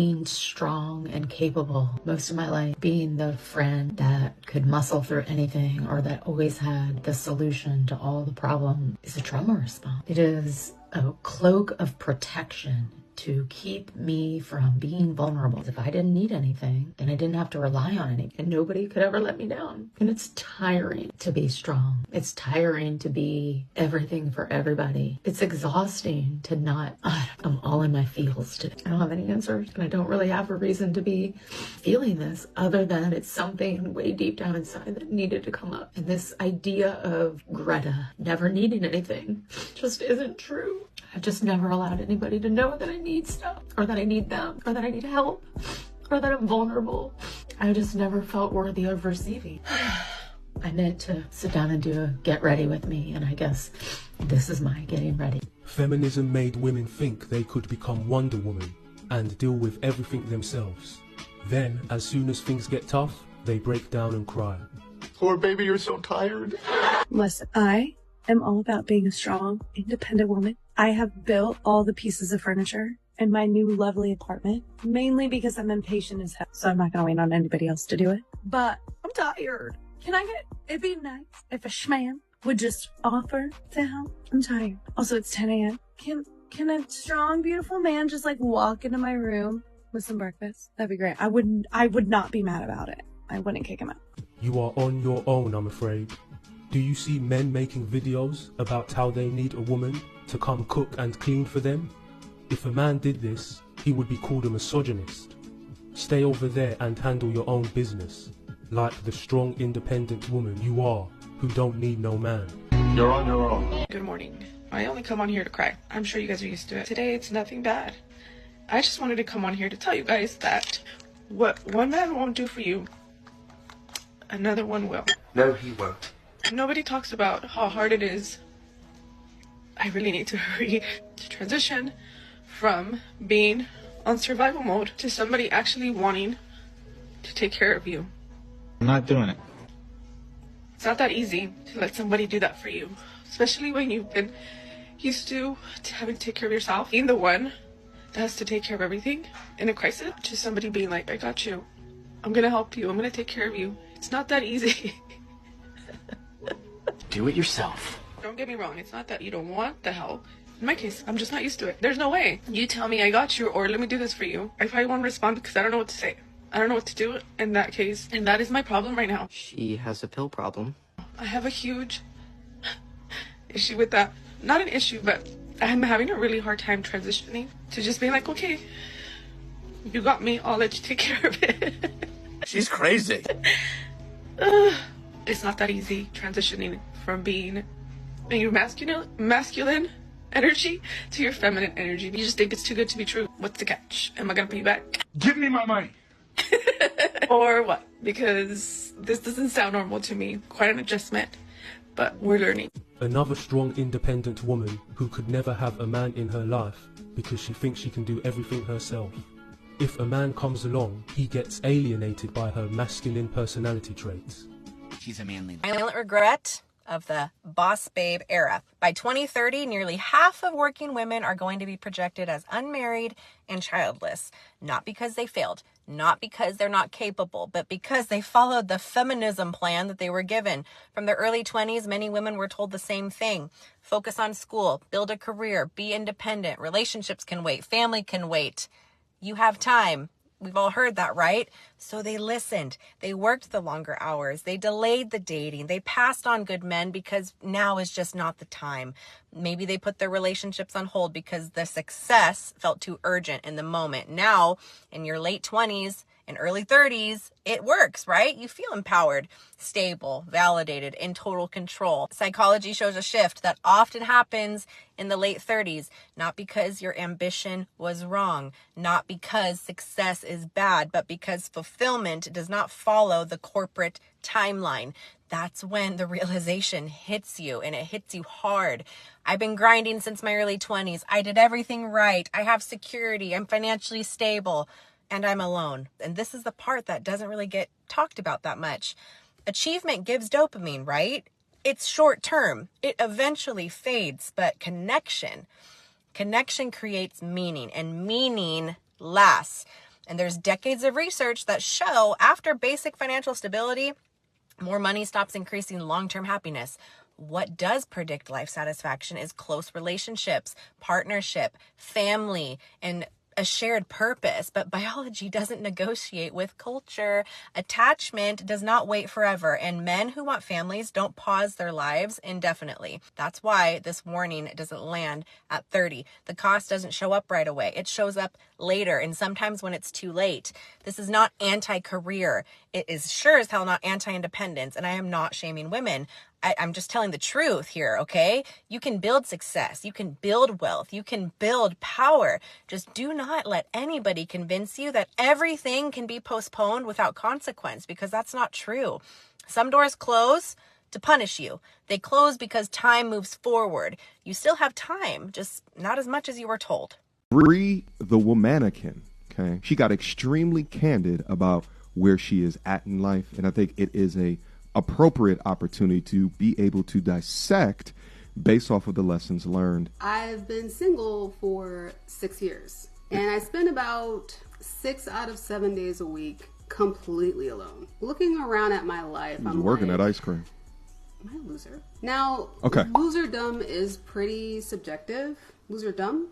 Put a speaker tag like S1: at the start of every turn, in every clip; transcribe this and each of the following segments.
S1: being strong and capable most of my life, being the friend that could muscle through anything or that always had the solution to all the problems, is a trauma response. It is a cloak of protection to keep me from being vulnerable. If I didn't need anything, then I didn't have to rely on anything, and nobody could ever let me down. And it's tiring to be strong. It's tiring to be everything for everybody. It's exhausting to not, I'm all in my feels today. I don't have any answers, and I don't really have a reason to be feeling this other than it's something way deep down inside that needed to come up. And this idea of Greta never needing anything just isn't true. I've just never allowed anybody to know that I need stuff, or that I need them, or that I need help, or that I'm vulnerable. I just never felt worthy of receiving. I meant to sit down and do a get ready with me, and I guess this is my getting ready.
S2: Feminism made women think they could become Wonder Woman and deal with everything themselves. Then, as soon as things get tough, they break down and cry.
S3: Poor baby, you're so tired.
S4: Listen, I am all about being a strong, independent woman. I have built all the pieces of furniture in my new lovely apartment, mainly because I'm impatient as hell, so I'm not gonna wait on anybody else to do it. But I'm tired. It'd be nice if a schman would just offer to help. I'm tired. Also, it's 10 a.m. Can a strong, beautiful man just like walk into my room with some breakfast? That'd be great. I would not be mad about it. I wouldn't kick him out.
S2: You are on your own, I'm afraid. Do you see men making videos about how they need a woman to come cook and clean for them? If a man did this, he would be called a misogynist. Stay over there and handle your own business, like the strong, independent woman you are, who don't need no man.
S3: You're on your own.
S5: Good morning. I only come on here to cry. I'm sure you guys are used to it. Today, it's nothing bad. I just wanted to come on here to tell you guys that what one man won't do for you, another one will.
S3: No, he won't.
S5: Nobody talks about how hard it is. I really need to hurry to transition from being on survival mode to somebody actually wanting to take care of you.
S6: I'm not doing it.
S5: It's not that easy to let somebody do that for you, especially when you've been used to having to take care of yourself. Being the one that has to take care of everything in a crisis, to somebody being like, I got you. I'm gonna help you. I'm gonna take care of you. It's not that easy.
S7: Do it yourself.
S5: Don't get me wrong, it's not that you don't want the help. In my case, I'm just not used to it. There's no way. You tell me I got you, or let me do this for you. I probably won't respond because I don't know what to say. I don't know what to do in that case, and that is my problem right now.
S7: She has a pill problem.
S5: I have a huge issue with that. Not an issue, but I'm having a really hard time transitioning to just being like, okay, you got me, I'll let you take care of it.
S7: She's crazy.
S5: It's not that easy transitioning from being your masculine energy to your feminine energy. You just think it's too good to be true. What's the catch? Am I gonna pay you back?
S3: Give me my money.
S5: Or what? Because this doesn't sound normal to me. Quite an adjustment, but we're learning.
S2: Another strong, independent woman who could never have a man in her life because she thinks she can do everything herself. If a man comes along, he gets alienated by her masculine personality traits.
S7: She's a manly.
S8: Silent regret of the boss babe era. By 2030, nearly half of working women are going to be projected as unmarried and childless. Not because they failed, not because they're not capable, but because they followed the feminism plan that they were given. From the early 20s, many women were told the same thing. Focus on school, build a career, be independent. Relationships can wait, family can wait. You have time. We've all heard that, right? So they listened. They worked the longer hours. They delayed the dating. They passed on good men because now is just not the time. Maybe they put their relationships on hold because the success felt too urgent in the moment. Now, in your late 20s and early 30s, it works, right? You feel empowered, stable, validated, in total control. Psychology shows a shift that often happens in the late 30s, not because your ambition was wrong, not because success is bad, but because fulfillment does not follow the corporate timeline. That's when the realization hits you, and it hits you hard. I've been grinding since my early 20s. I did everything right. I have security. I'm financially stable. And I'm alone. And this is the part that doesn't really get talked about that much. Achievement gives dopamine, right? It's short term. It eventually fades, but connection creates meaning, and meaning lasts. And there's decades of research that show after basic financial stability, more money stops increasing long-term happiness. What does predict life satisfaction is close relationships, partnership, family, and a shared purpose. But biology doesn't negotiate with culture. Attachment does not wait forever, and men who want families don't pause their lives indefinitely. That's why this warning doesn't land at 30. The cost doesn't show up right away. It shows up later, and sometimes when it's too late. This is not anti-career. It is sure as hell not anti-independence, and I am not shaming women. I'm just telling the truth here, okay? You can build success. You can build wealth. You can build power. Just do not let anybody convince you that everything can be postponed without consequence, because that's not true. Some doors close to punish you. They close because time moves forward. You still have time, just not as much as you were told.
S6: Bree the Womanican, okay? She got extremely candid about where she is at in life, and I think it is a appropriate opportunity to be able to dissect based off of the lessons learned.
S9: I've been single for 6 years, and I spend about 6 out of 7 days a week completely alone. Looking around at my life, I'm
S6: working
S9: like,
S6: at ice cream.
S9: Am I a loser? Now,
S6: okay.
S9: Loserdom is pretty subjective. Loserdom?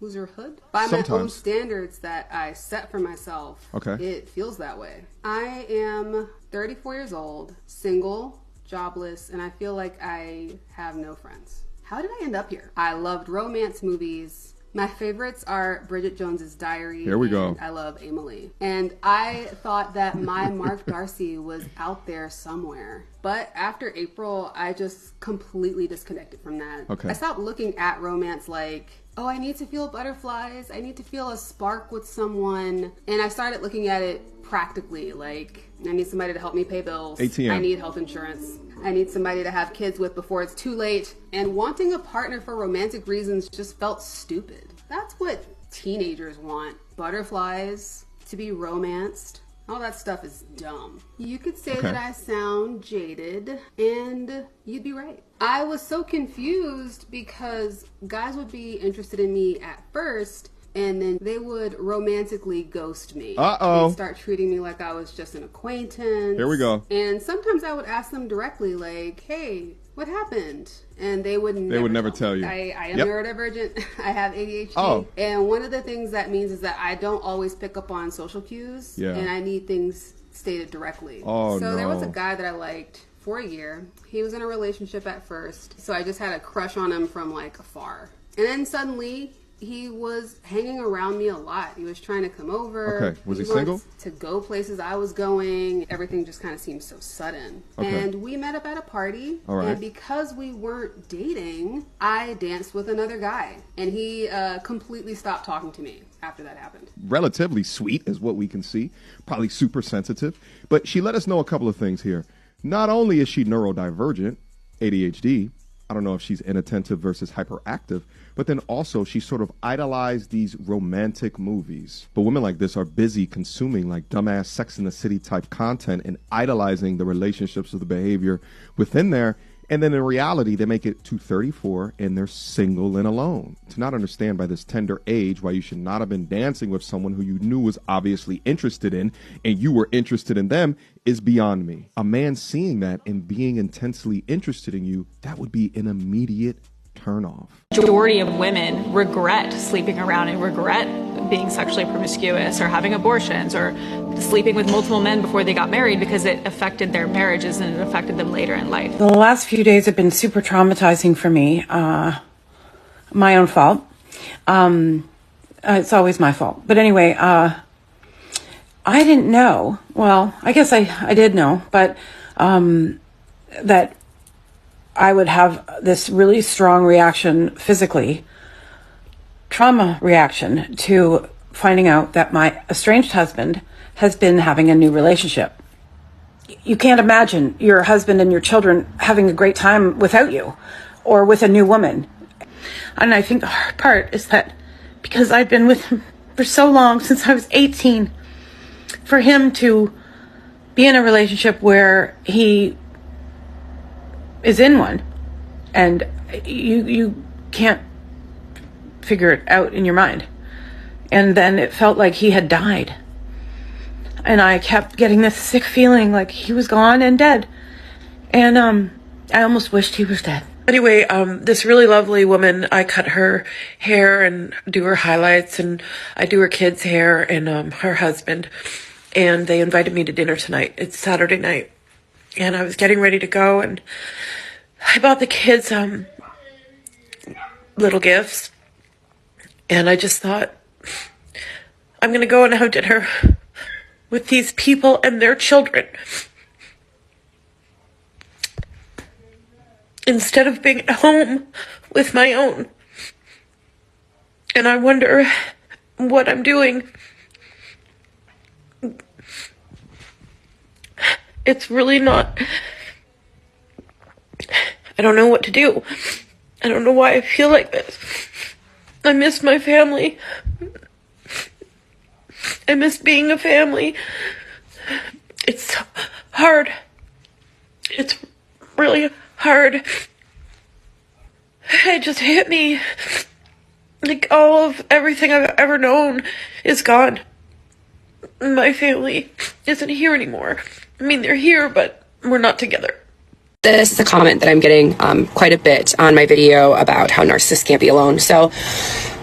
S9: Loserhood? By
S6: Sometimes.
S9: my own standards that I set for myself,
S6: okay.
S9: It feels that way. I am 34 years old, single, jobless, and I feel like I have no friends. How did I end up here? I loved romance movies. My favorites are Bridget Jones's Diary.
S6: Here we go.
S9: I love Emily. And I thought that my Mark Darcy was out there somewhere. But after April, I just completely disconnected from that.
S6: Okay.
S9: I stopped looking at romance like, oh, I need to feel butterflies. I need to feel a spark with someone. And I started looking at it practically, like, I need somebody to help me pay bills.
S6: ATM.
S9: I need health insurance. I need somebody to have kids with before it's too late. And wanting a partner for romantic reasons just felt stupid. That's what teenagers want. Butterflies, to be romanced. All that stuff is dumb. You could say that I sound jaded, and you'd be right. I was so confused because guys would be interested in me at first, and then they would romantically ghost me. They'd start treating me like I was just an acquaintance.
S6: Here we go.
S9: And sometimes I would ask them directly, like, hey, what happened? And they would never tell you. I am neurodivergent. I have ADHD.
S6: Oh.
S9: And one of the things that means is that I don't always pick up on social cues.
S6: Yeah.
S9: And I need things stated directly.
S6: Oh,
S9: so
S6: no.
S9: there was a guy that I liked for a year. He was in a relationship at first. So I just had a crush on him from like afar. And then suddenly he was hanging around me a lot. He was trying to come over.
S6: Okay. Was he single?
S9: To go places I was going. Everything just kind of seemed so sudden.
S6: Okay.
S9: And we met up at a party.
S6: All right.
S9: And because we weren't dating, I danced with another guy. And he completely stopped talking to me after that happened.
S6: Relatively sweet is what we can see. Probably super sensitive. But she let us know a couple of things here. Not only is she neurodivergent, ADHD, I don't know if she's inattentive versus hyperactive, but then also she sort of idolized these romantic movies. But women like this are busy consuming like dumbass Sex in the City type content and idolizing the relationships of the behavior within there. And then in reality, they make it to 34 and they're single and alone. To not understand by this tender age why you should not have been dancing with someone who you knew was obviously interested in and you were interested in them is beyond me. A man seeing that and being intensely interested in you, that would be an immediate turn off.
S10: Majority of women regret sleeping around and regret being sexually promiscuous or having abortions or sleeping with multiple men before they got married because it affected their marriages and it affected them later in life.
S11: The last few days have been super traumatizing for me. My own fault. It's always my fault. But anyway, I didn't know. Well, I guess I did know, but that I would have this really strong reaction physically, trauma reaction to finding out that my estranged husband has been having a new relationship. You can't imagine your husband and your children having a great time without you or with a new woman. And I think the hard part is that because I've been with him for so long, since I was 18, for him to be in a relationship where he is in one and you can't figure it out in your mind. And then it felt like he had died. And I kept getting this sick feeling like he was gone and dead. And I almost wished he was dead. Anyway, this really lovely woman, I cut her hair and do her highlights, and I do her kids' hair and her husband. And they invited me to dinner tonight. It's Saturday night. And I was getting ready to go, and I bought the kids little gifts. And I just thought, I'm going to go and have dinner with these people and their children, instead of being at home with my own. And I wonder what I'm doing. It's really not... I don't know what to do. I don't know why I feel like this. I miss my family. I miss being a family. It's so hard. It's really hard. It just hit me. Like all of everything I've ever known is gone. My family isn't here anymore. I mean, they're here, but we're not together.
S12: This is a comment that I'm getting quite a bit on my video about how narcissists can't be alone. So,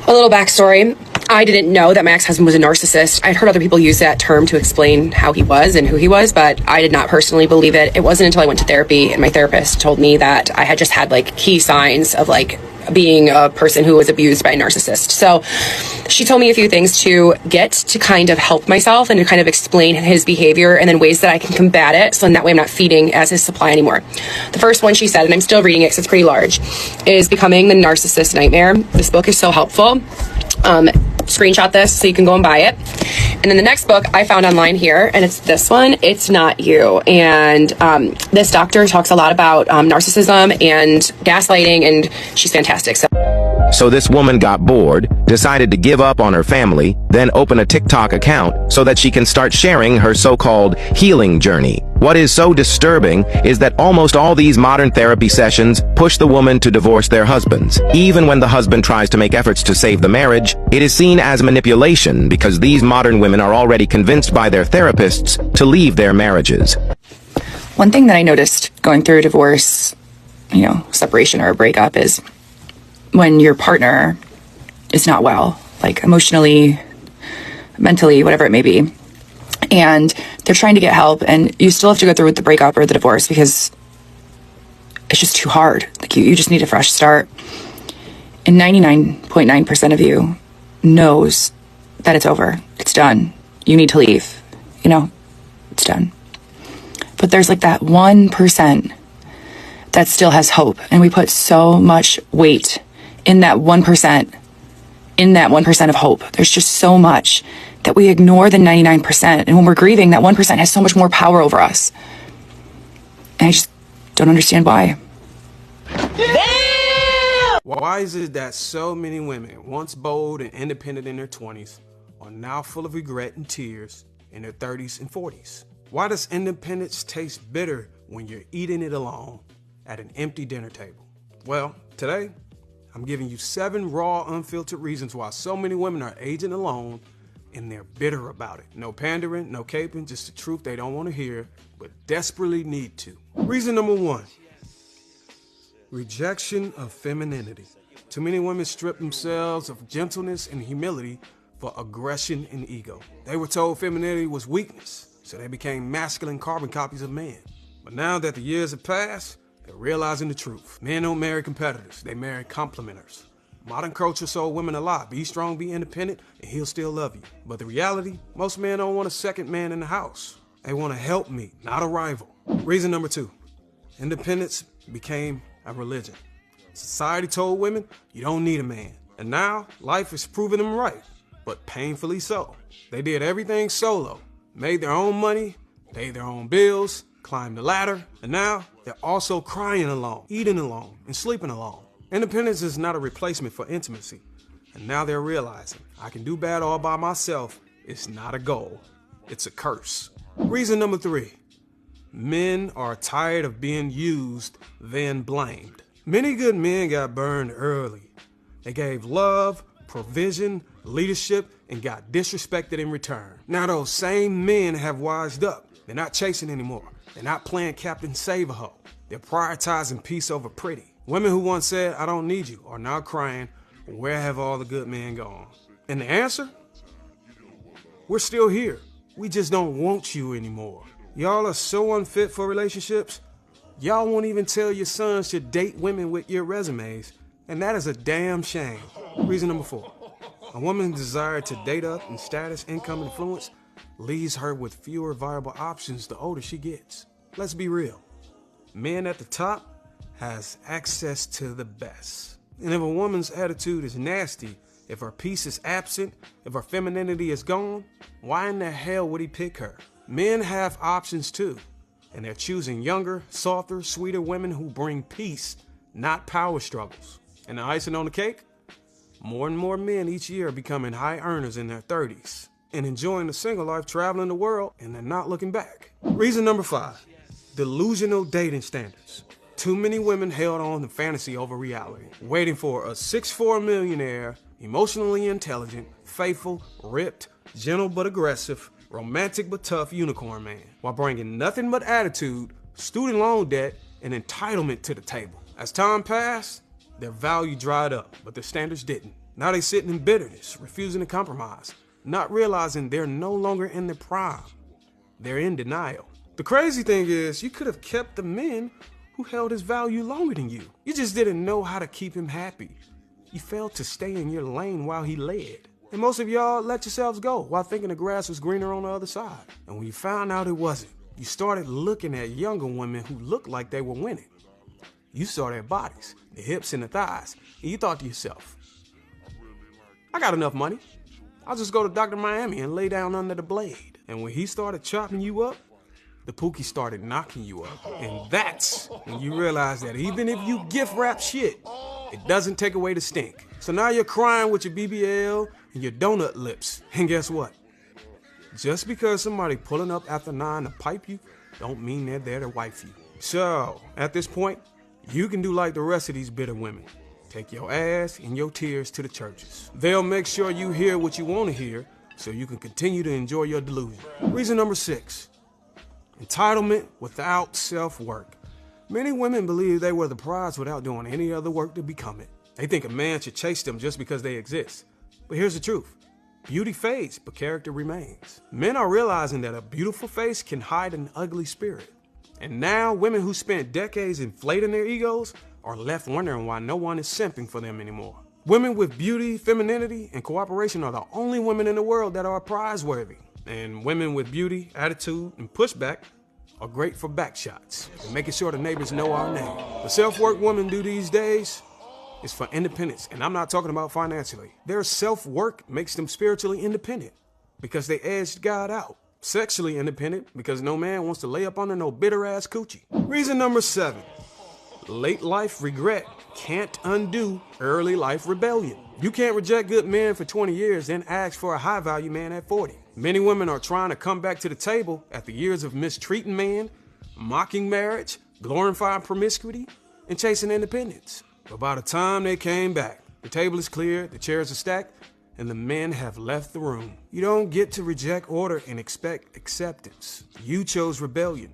S12: a little backstory. I didn't know that my ex-husband was a narcissist. I'd heard other people use that term to explain how he was and who he was, but I did not personally believe it. It wasn't until I went to therapy and my therapist told me that I had just had like key signs of like being a person who was abused by a narcissist. So she told me a few things to get to kind of help myself and to kind of explain his behavior and then ways that I can combat it, so in that way I'm not feeding as his supply anymore. The first one she said, and I'm still reading it because it's pretty large, is Becoming the Narcissist Nightmare. This book is so helpful. Screenshot this so you can go and buy it. And then the next book I found online here, and it's this one, It's Not You. And this doctor talks a lot about narcissism and gaslighting, and she's fantastic.
S13: So this woman got bored, decided to give up on her family, then open a TikTok account so that she can start sharing her so-called healing journey. What is so disturbing is that almost all these modern therapy sessions push the woman to divorce their husbands. Even when the husband tries to make efforts to save the marriage, it is seen as manipulation because these modern women are already convinced by their therapists to leave their marriages.
S12: One thing that I noticed going through a divorce, separation or a breakup, is when your partner is not well, like emotionally, mentally, whatever it may be, and they're trying to get help, and you still have to go through with the breakup or the divorce because it's just too hard. Like you just need a fresh start. And 99.9% of you knows that it's over. It's done. You need to leave. It's done. But there's like that 1% that still has hope. And we put so much weight in that 1% of hope. There's just so much that we ignore the 99%. And when we're grieving, that 1% has so much more power over us. And I just don't understand why.
S14: Why is it that so many women, once bold and independent in their 20s, are now full of regret and tears in their 30s and 40s? Why does independence taste bitter when you're eating it alone at an empty dinner table? Well, today, I'm giving you 7 raw, unfiltered reasons why so many women are aging alone and they're bitter about it. No pandering, no caping, just the truth they don't want to hear, but desperately need to. Reason number 1. Rejection of femininity. Too many women strip themselves of gentleness and humility for aggression and ego. They were told femininity was weakness, so they became masculine carbon copies of men. But now that the years have passed, they're realizing the truth. Men don't marry competitors, they marry complementers. Modern culture sold women a lot. Be strong, be independent, and he'll still love you. But the reality, most men don't want a second man in the house. They want a helpmeet, not a rival. Reason number 2. Independence became a religion. Society told women, you don't need a man. And now, life is proving them right, but painfully so. They did everything solo, made their own money, paid their own bills, climbed the ladder, and now they're also crying alone, eating alone, and sleeping alone. Independence is not a replacement for intimacy. And now they're realizing, I can do bad all by myself. It's not a goal. It's a curse. Reason number 3. Men are tired of being used, then blamed. Many good men got burned early. They gave love, provision, leadership, and got disrespected in return. Now those same men have wised up. They're not chasing anymore. They're not playing Captain Save-A-Ho. They're prioritizing peace over pretty. Women who once said, "I don't need you," are now crying, "Where have all the good men gone?" And the answer? We're still here. We just don't want you anymore. Y'all are so unfit for relationships. Y'all won't even tell your sons to date women with your resumes, and that is a damn shame. Reason number 4. A woman's desire to date up in status, income, and influence leaves her with fewer viable options the older she gets. Let's be real. Men at the top has access to the best. And if a woman's attitude is nasty, if her peace is absent, if her femininity is gone, why in the hell would he pick her? Men have options too, and they're choosing younger, softer, sweeter women who bring peace, not power struggles. And the icing on the cake? More and more men each year are becoming high earners in their 30s and enjoying the single life, traveling the world, and they're not looking back. Reason number 5, delusional dating standards. Too many women held on to fantasy over reality, waiting for a 6'4" millionaire, emotionally intelligent, faithful, ripped, gentle but aggressive, romantic but tough unicorn man, while bringing nothing but attitude, student loan debt, and entitlement to the table. As time passed, their value dried up, but their standards didn't. Now they sitting in bitterness, refusing to compromise, not realizing they're no longer in their prime. They're in denial. The crazy thing is, you could have kept the men who held his value longer than you. You just didn't know how to keep him happy. You failed to stay in your lane while he led. And most of y'all let yourselves go while thinking the grass was greener on the other side. And when you found out it wasn't, you started looking at younger women who looked like they were winning. You saw their bodies, the hips and the thighs, and you thought to yourself, I got enough money. I'll just go to Dr. Miami and lay down under the blade. And when he started chopping you up, the Pookie started knocking you up. And that's when you realize that even if you gift wrap shit, it doesn't take away the stink. So now you're crying with your BBL and your donut lips. And guess what? Just because somebody pulling up after 9 to pipe you, don't mean they're there to wife you. So, at this point, you can do like the rest of these bitter women. Take your ass and your tears to the churches. They'll make sure you hear what you want to hear so you can continue to enjoy your delusion. Reason number 6, entitlement without self-work. Many women believe they were the prize without doing any other work to become it. They think a man should chase them just because they exist. But here's the truth. Beauty fades, but character remains. Men are realizing that a beautiful face can hide an ugly spirit. And now women who spent decades inflating their egos are left wondering why no one is simping for them anymore. Women with beauty, femininity, and cooperation are the only women in the world that are prize-worthy. And women with beauty, attitude, and pushback are great for back shots and making sure the neighbors know our name. The self-work women do these days is for independence, and I'm not talking about financially. Their self-work makes them spiritually independent because they edged God out. Sexually independent because no man wants to lay up under no bitter-ass coochie. Reason number 7, late life regret can't undo early life rebellion. You can't reject good men for 20 years, then ask for a high-value man at 40. Many women are trying to come back to the table after years of mistreating men, mocking marriage, glorifying promiscuity, and chasing independence. But by the time they came back, the table is cleared, the chairs are stacked, and the men have left the room. You don't get to reject order and expect acceptance. You chose rebellion.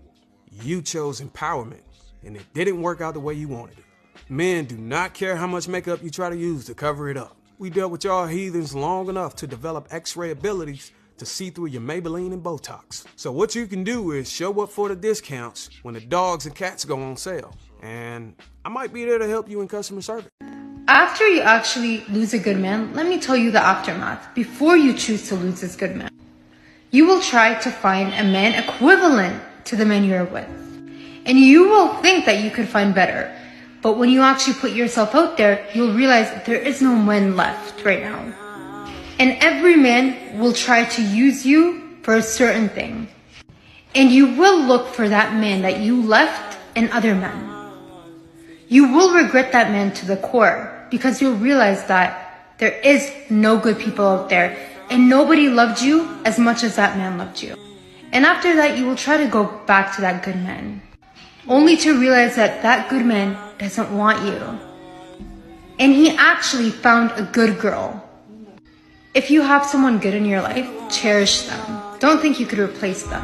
S14: You chose empowerment, and it didn't work out the way you wanted it. Men do not care how much makeup you try to use to cover it up. We dealt with y'all heathens long enough to develop X-ray abilities to see through your Maybelline and Botox. So what you can do is show up for the discounts when the dogs and cats go on sale. And I might be there to help you in customer service.
S15: After you actually lose a good man, let me tell you the aftermath. Before you choose to lose this good man, you will try to find a man equivalent to the man you're with. And you will think that you could find better. But when you actually put yourself out there, you'll realize there is no man left right now. And every man will try to use you for a certain thing. And you will look for that man that you left in other men. You will regret that man to the core because you'll realize that there is no good people out there and nobody loved you as much as that man loved you. And after that, you will try to go back to that good man, only to realize that that good man doesn't want you. And he actually found a good girl. If you have someone good in your life, cherish them. Don't think you could replace them.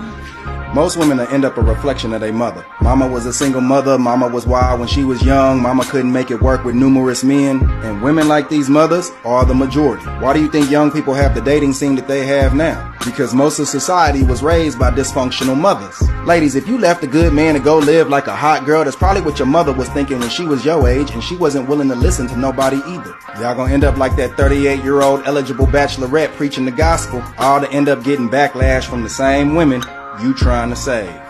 S16: Most women end up a reflection of their mother. Mama was a single mother. Mama was wild when she was young. Mama couldn't make it work with numerous men. And women like these mothers are the majority. Why do you think young people have the dating scene that they have now? Because most of society was raised by dysfunctional mothers. Ladies, if you left a good man to go live like a hot girl, that's probably what your mother was thinking when she was your age, and she wasn't willing to listen to nobody either. Y'all gonna end up like that 38-year-old eligible bachelorette preaching the gospel, all to end up getting backlash from the same women you trying to save.